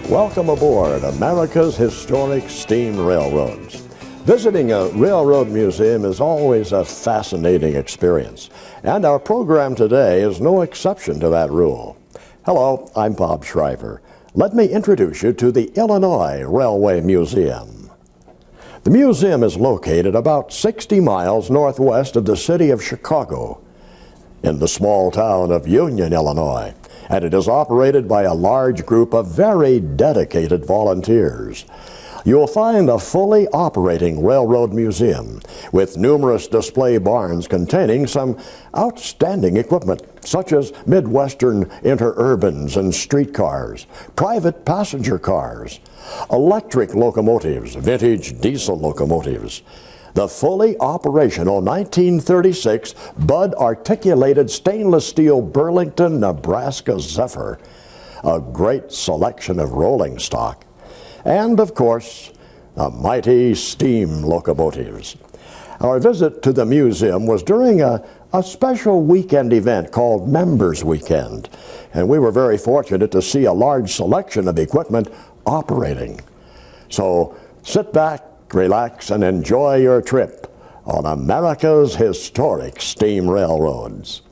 Welcome aboard America's Historic Steam Railroads. Visiting a railroad museum is always a fascinating experience, and our program today is no exception to that rule. Hello, I'm Bob Shriver. Let me introduce you to the Illinois Railway Museum. The museum is located about 60 miles northwest of the city of Chicago, in the small town of Union, Illinois, and it is operated by a large group of very dedicated volunteers. You'll find a fully operating railroad museum with numerous display barns containing some outstanding equipment, such as Midwestern interurbans and streetcars, private passenger cars, electric locomotives, vintage diesel locomotives, the fully operational 1936 Budd articulated stainless steel Burlington, Nebraska Zephyr, a great selection of rolling stock, and of course, the mighty steam locomotives. Our visit to the museum was during a special weekend event called Members Weekend, and we were very fortunate to see a large selection of equipment operating. So sit back, relax, and enjoy your trip on America's historic steam railroads.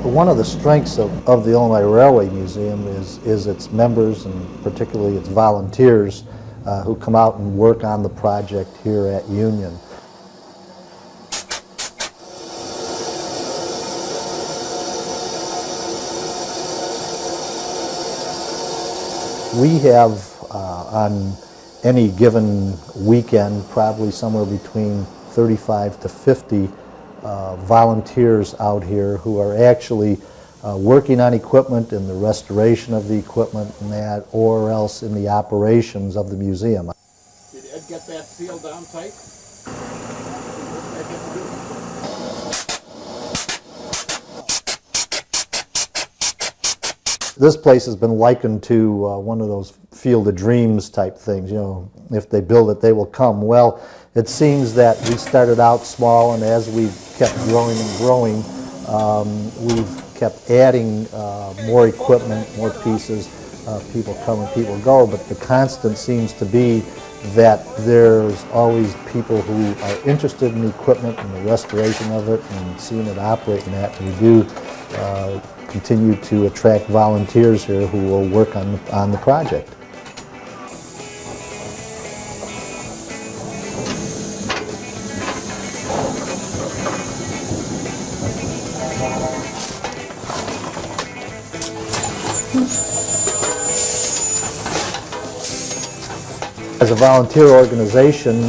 One of the strengths of the Illinois Railway Museum is its members, and particularly its volunteers, who come out and work on the project here at Union. We have on any given weekend probably somewhere between 35 to 50 volunteers out here who are actually working on equipment, in the restoration of the equipment and that, or else in the operations of the museum. Did Ed get that sealed down tight? This place has been likened to one of those Field of Dreams type things, you know, if they build it, they will come. Well, it seems that we started out small, and as we've kept growing and growing, we've kept adding more equipment, more pieces. People come and people go, but the constant seems to be that there's always people who are interested in the equipment and the restoration of it and seeing it operate and that. We do continue to attract volunteers here who will work on the project. As a volunteer organization,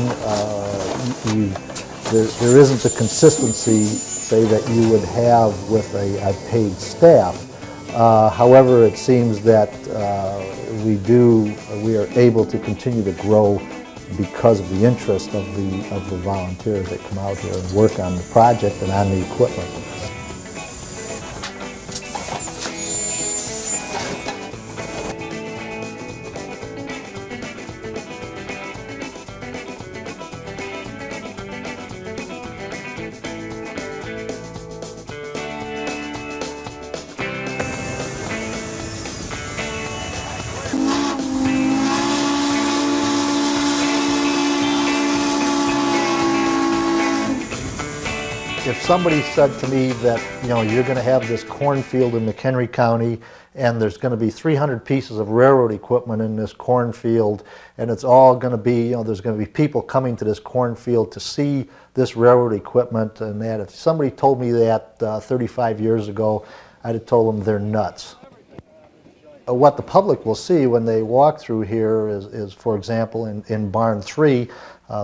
there isn't the consistency, say, that you would have with a paid staff. However, it seems that we are able to continue to grow because of the interest of the volunteers that come out here and work on the project and on the equipment. If somebody said to me that, you know, you're going to have this cornfield in McHenry County and there's going to be 300 pieces of railroad equipment in this cornfield, and it's all going to be, you know, there's going to be people coming to this cornfield to see this railroad equipment and that, if somebody told me that 35 years ago, I'd have told them they're nuts. What the public will see when they walk through here is for example, in Barn 3,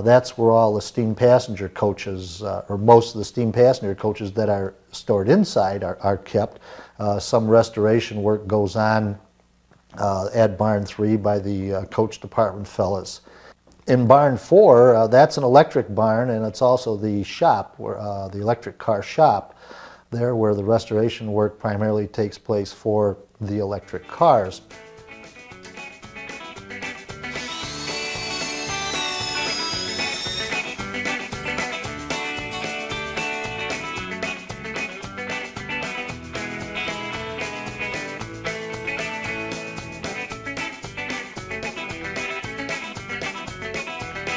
that's where all the steam passenger coaches, or most of the steam passenger coaches that are stored inside are kept. Some restoration work goes on at Barn 3 by the coach department fellas. In Barn 4, that's an electric barn, and it's also the shop, where, the electric car shop, there where the restoration work primarily takes place for the electric cars.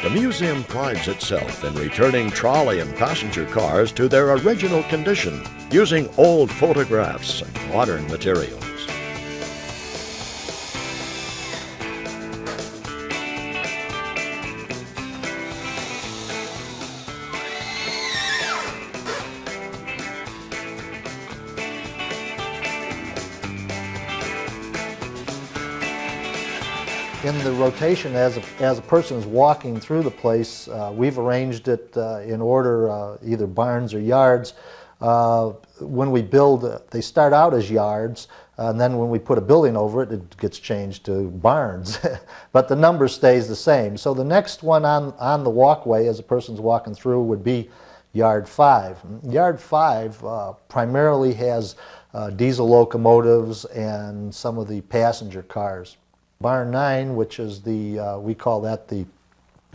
The museum prides itself in returning trolley and passenger cars to their original condition using old photographs and modern materials. In the rotation, as a person is walking through the place, we've arranged it in order, either barns or yards. When we build, they start out as yards, and then when we put a building over it, it gets changed to barns. But the number stays the same. So the next one on the walkway, as a person's walking through, would be Yard 5. Yard 5 primarily has diesel locomotives and some of the passenger cars. Barn 9, which is the, we call that the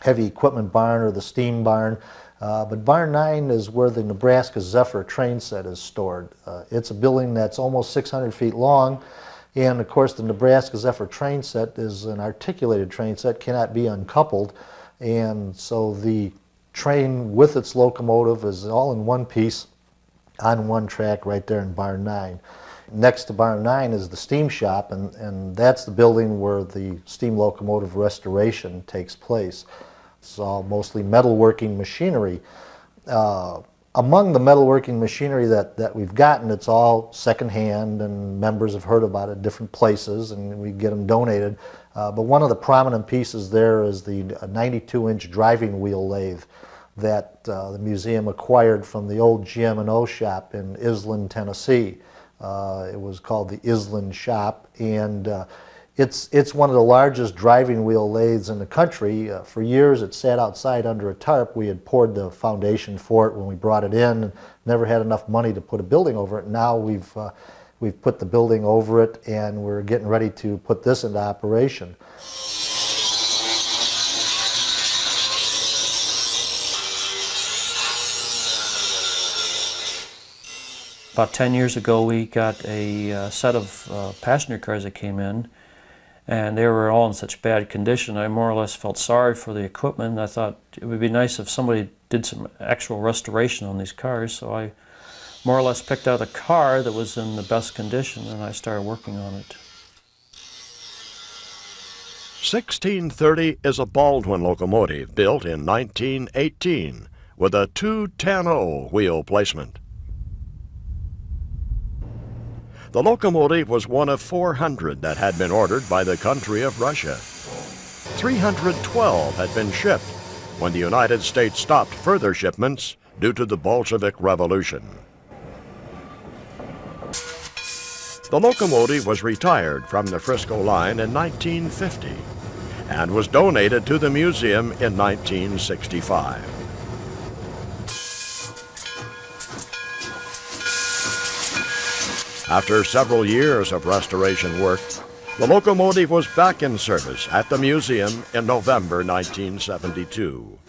heavy equipment barn or the steam barn, but Barn 9 is where the Nebraska Zephyr train set is stored. It's a building that's almost 600 feet long, and of course the Nebraska Zephyr train set is an articulated train set, cannot be uncoupled, and so the train with its locomotive is all in one piece on one track right there in Barn 9. Next to Barn 9 is the steam shop, and that's the building where the steam locomotive restoration takes place. It's all mostly metalworking machinery. Among the metalworking machinery that we've gotten, it's all secondhand, and members have heard about it at different places, and we get them donated. But one of the prominent pieces there is the 92-inch driving wheel lathe that the museum acquired from the old GM&O shop in Island, Tennessee. It was called the Island Shop, and it's one of the largest driving wheel lathes in the country. For years it sat outside under a tarp. We had poured the foundation for it when we brought it in, and never had enough money to put a building over it. Now we've put the building over it, and we're getting ready to put this into operation. About 10 years ago, we got a set of passenger cars that came in, and they were all in such bad condition. I more or less felt sorry for the equipment. I thought it would be nice if somebody did some actual restoration on these cars, so I more or less picked out a car that was in the best condition, and I started working on it. 1630 is a Baldwin locomotive built in 1918 with a 210 wheel placement. The locomotive was one of 400 that had been ordered by the country of Russia. 312 had been shipped when the United States stopped further shipments due to the Bolshevik Revolution. The locomotive was retired from the Frisco line in 1950 and was donated to the museum in 1965. After several years of restoration work, the locomotive was back in service at the museum in November 1972.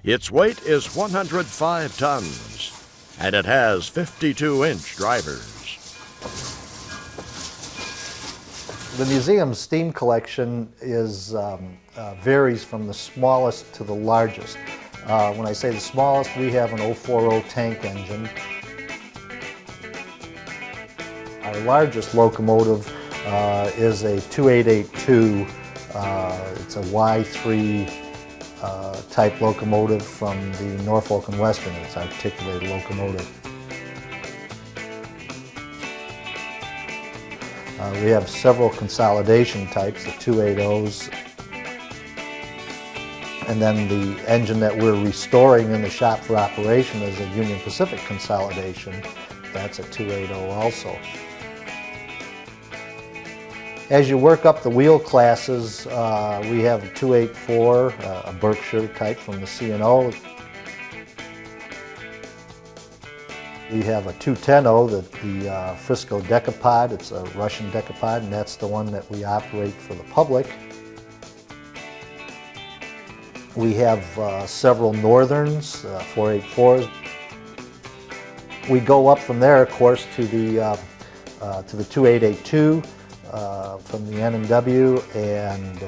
Its weight is 105 tons, and it has 52-inch drivers. The museum's steam collection varies from the smallest to the largest. When I say the smallest, we have an 040 tank engine. Our largest locomotive is a 2882. It's a Y3 type locomotive from the Norfolk and Western. It's an articulated locomotive. We have several consolidation types, the 280s, and then the engine that we're restoring in the shop for operation is a Union Pacific consolidation. That's a 280 also. As you work up the wheel classes, we have a 284, a Berkshire type from the C&O. We have a 210, the Frisco Decapod. It's a Russian Decapod, and that's the one that we operate for the public. We have several Northerns, 484s. We go up from there, of course, to the 2882 from the N&W, and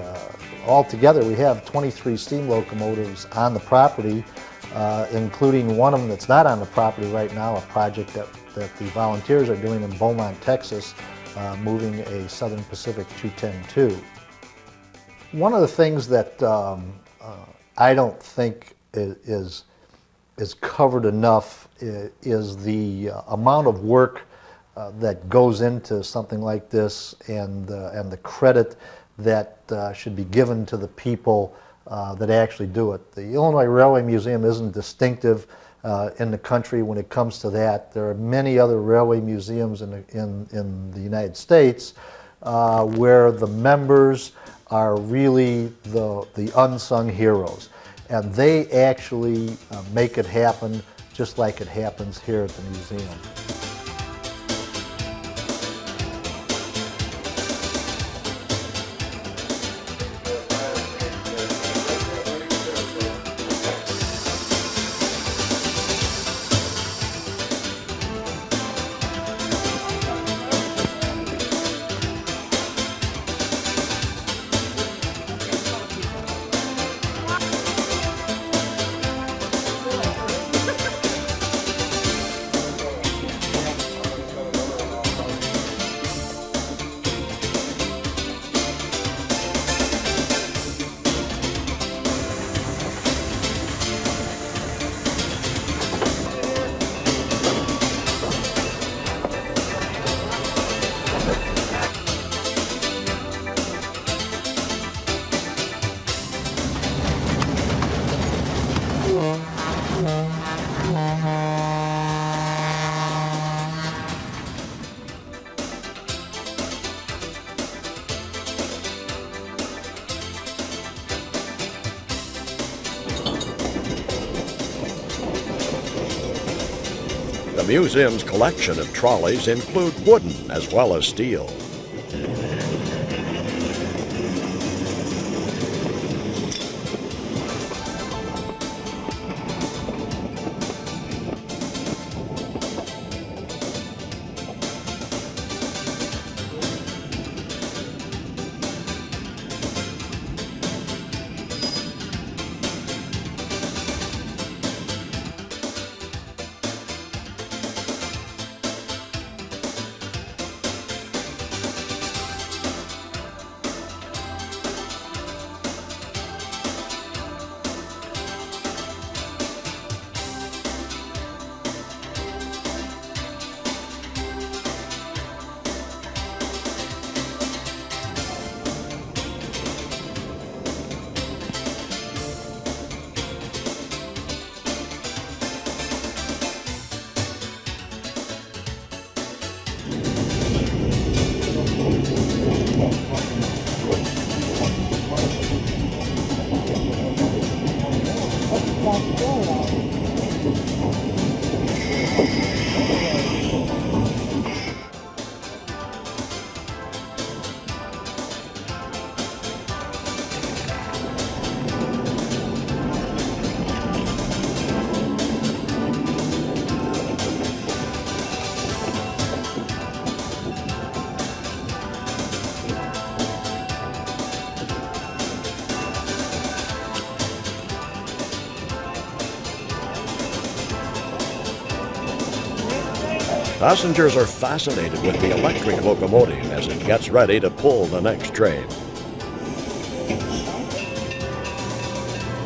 altogether we have 23 steam locomotives on the property, including one of them that's not on the property right now, a project that the volunteers are doing in Beaumont, Texas, moving a Southern Pacific 210-2. One of the things that I don't think is covered enough is the amount of work that goes into something like this, and the credit that should be given to the people that actually do it. The Illinois Railway Museum isn't distinctive in the country when it comes to that. There are many other railway museums in the United States where the members are really the unsung heroes, and they actually make it happen just like it happens here at the museum. The museum's collection of trolleys include wooden as well as steel. Passengers are fascinated with the electric locomotive as it gets ready to pull the next train.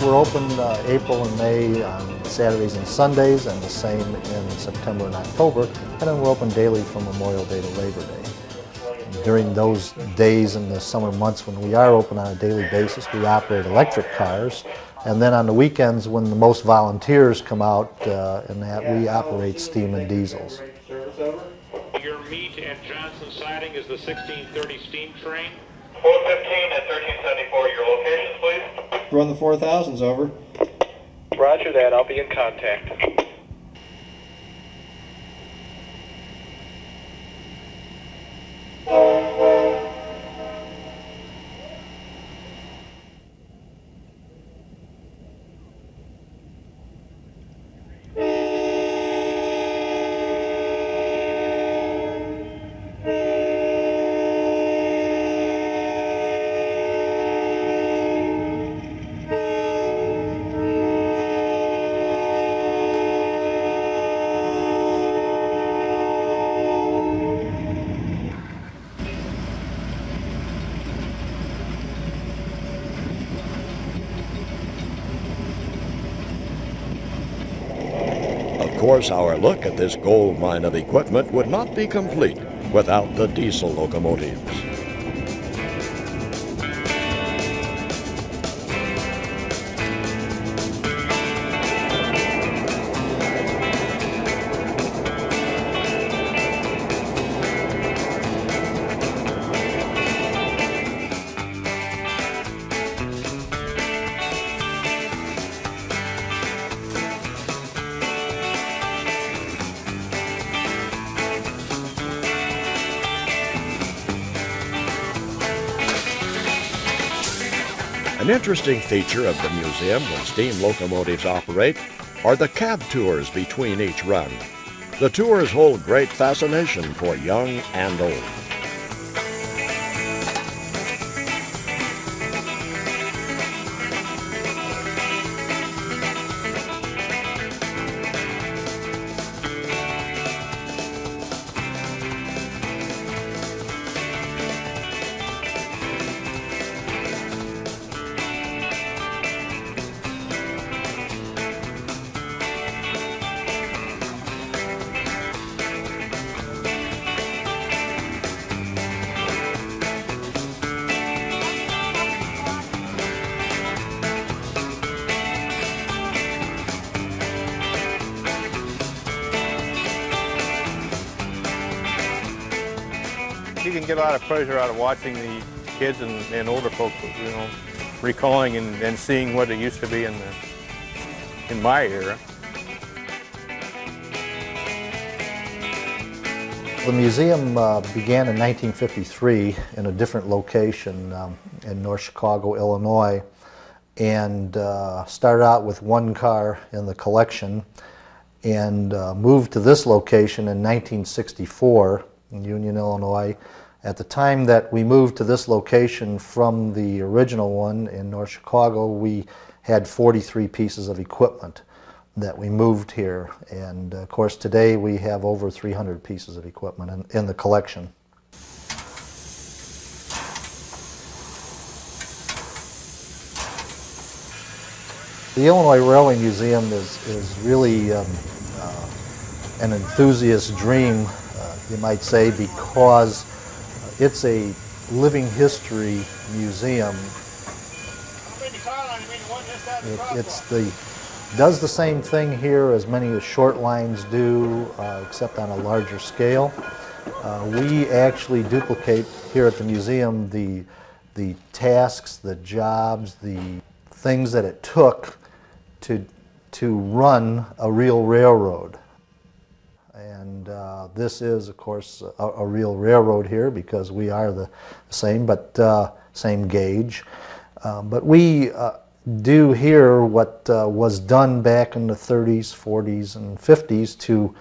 We're open April and May on Saturdays and Sundays, and the same in September and October, and then we're open daily from Memorial Day to Labor Day. During those days in the summer months when we are open on a daily basis, we operate electric cars, and then on the weekends when the most volunteers come out and that, we operate steam and diesels. Your meet at Johnson Siding is the 1630 steam train. 415 at 1374, your locations, please. Run the 4000s over. Roger that, I'll be in contact. course, our look at this gold mine of equipment would not be complete without the diesel locomotives. An interesting feature of the museum when steam locomotives operate are the cab tours between each run. The tours hold great fascination for young and old. You can get a lot of pleasure out of watching the kids and older folks, recalling and seeing what it used to be in my era. The museum began in 1953 in a different location in North Chicago, Illinois, and started out with one car in the collection and moved to this location in 1964 in Union, Illinois. At the time that we moved to this location from the original one in North Chicago, we had 43 pieces of equipment that we moved here. And of course today we have over 300 pieces of equipment in the collection. The Illinois Railway Museum is really an enthusiast's dream, you might say, because it's a living history museum. Does the same thing here as many of the short lines do, except on a larger scale. We actually duplicate here at the museum the tasks, the jobs, the things that it took to run a real railroad. And this is, of course, a real railroad here because we are the same, but same gauge. But we do here what was done back in the 30s, 40s, and 50s to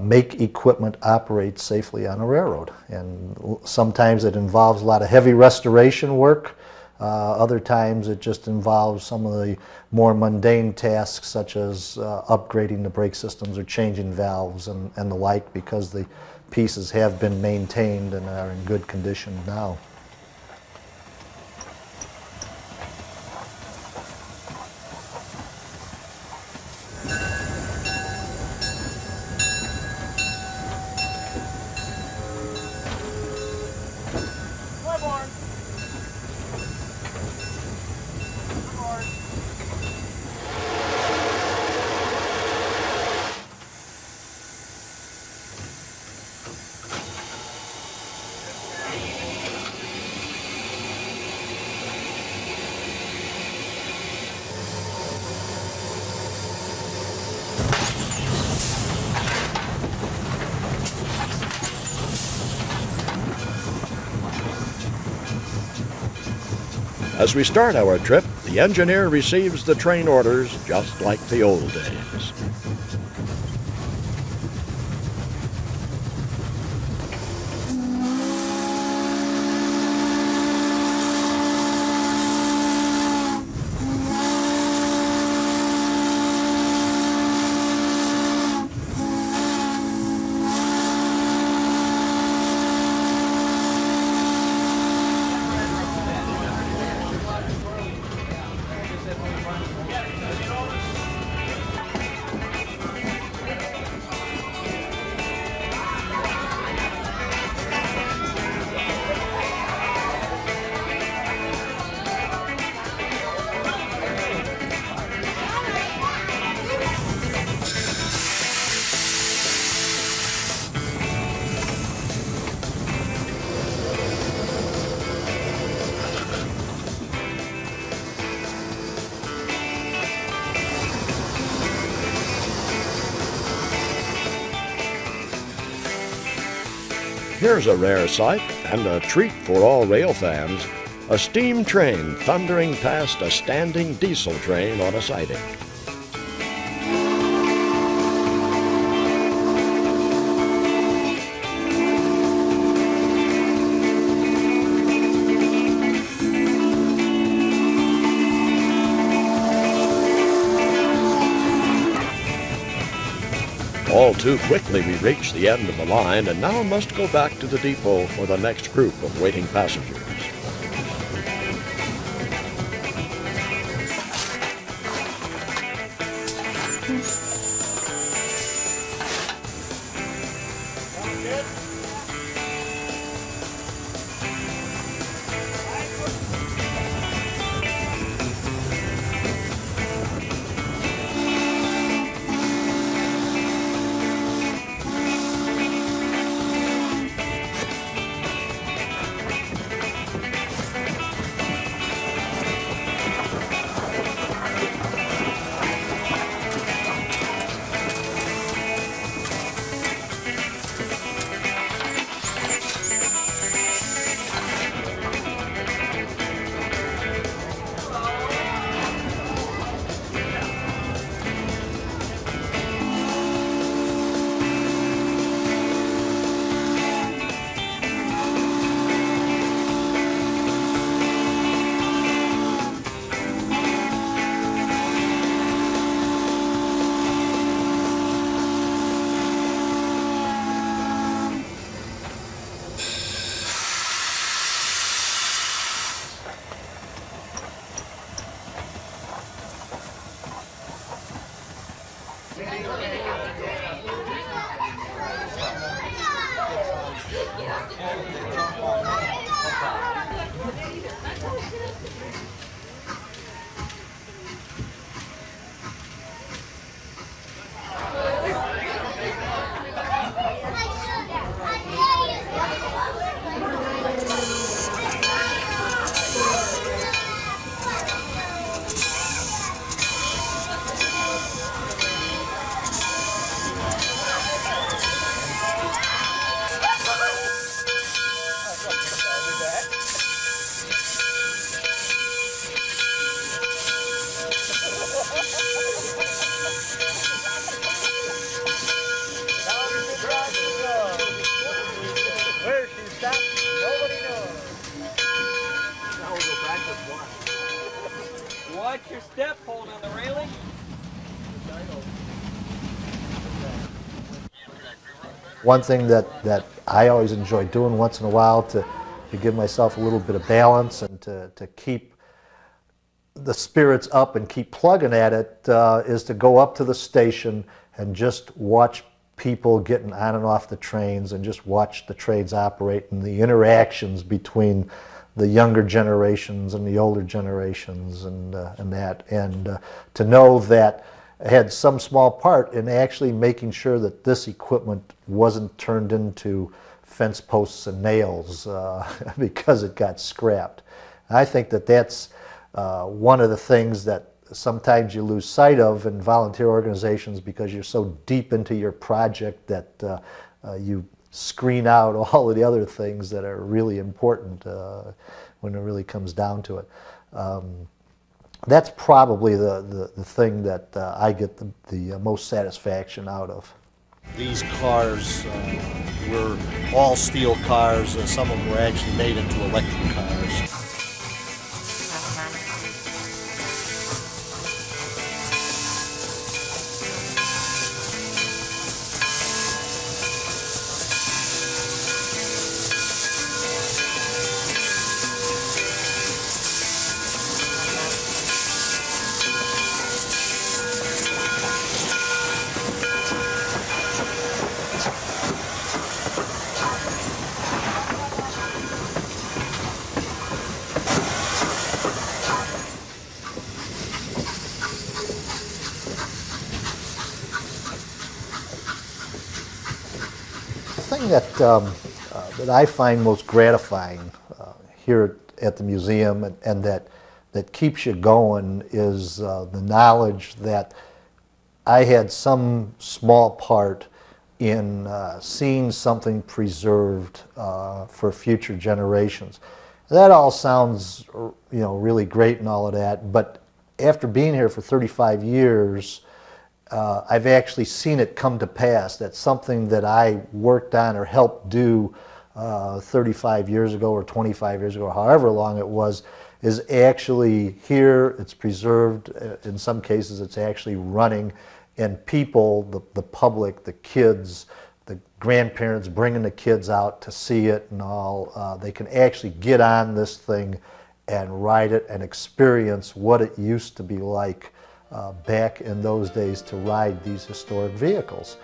make equipment operate safely on a railroad. And sometimes it involves a lot of heavy restoration work. Other times it just involves some of the more mundane tasks such as upgrading the brake systems or changing valves and the like, because the pieces have been maintained and are in good condition now. As we start our trip, the engineer receives the train orders just like the old days. Here's a rare sight and a treat for all rail fans, a steam train thundering past a standing diesel train on a siding. All too quickly we reach the end of the line and now must go back to the depot for the next group of waiting passengers. Watch your step, hold on the railing. One thing that I always enjoy doing once in a while to give myself a little bit of balance and to keep the spirits up and keep plugging at it is to go up to the station and just watch people getting on and off the trains and just watch the trains operate and the interactions between the younger generations and the older generations and to know that I had some small part in actually making sure that this equipment wasn't turned into fence posts and nails because it got scrapped. I think that that's one of the things that sometimes you lose sight of in volunteer organizations because you're so deep into your project that you screen out all of the other things that are really important when it really comes down to it. That's probably the thing that I get the most satisfaction out of. These cars were all steel cars. Some of them were actually made into electric cars. The thing that I find most gratifying here at the museum and that keeps you going is the knowledge that I had some small part in seeing something preserved for future generations. That all sounds, really great and all of that, but after being here for 35 years, I've actually seen it come to pass. That's something that I worked on or helped do 35 years ago or 25 years ago, or however long it was, is actually here, it's preserved, in some cases it's actually running, and people, the public, the kids, the grandparents bringing the kids out to see it and all, they can actually get on this thing and ride it and experience what it used to be like back in those days to ride these historic vehicles.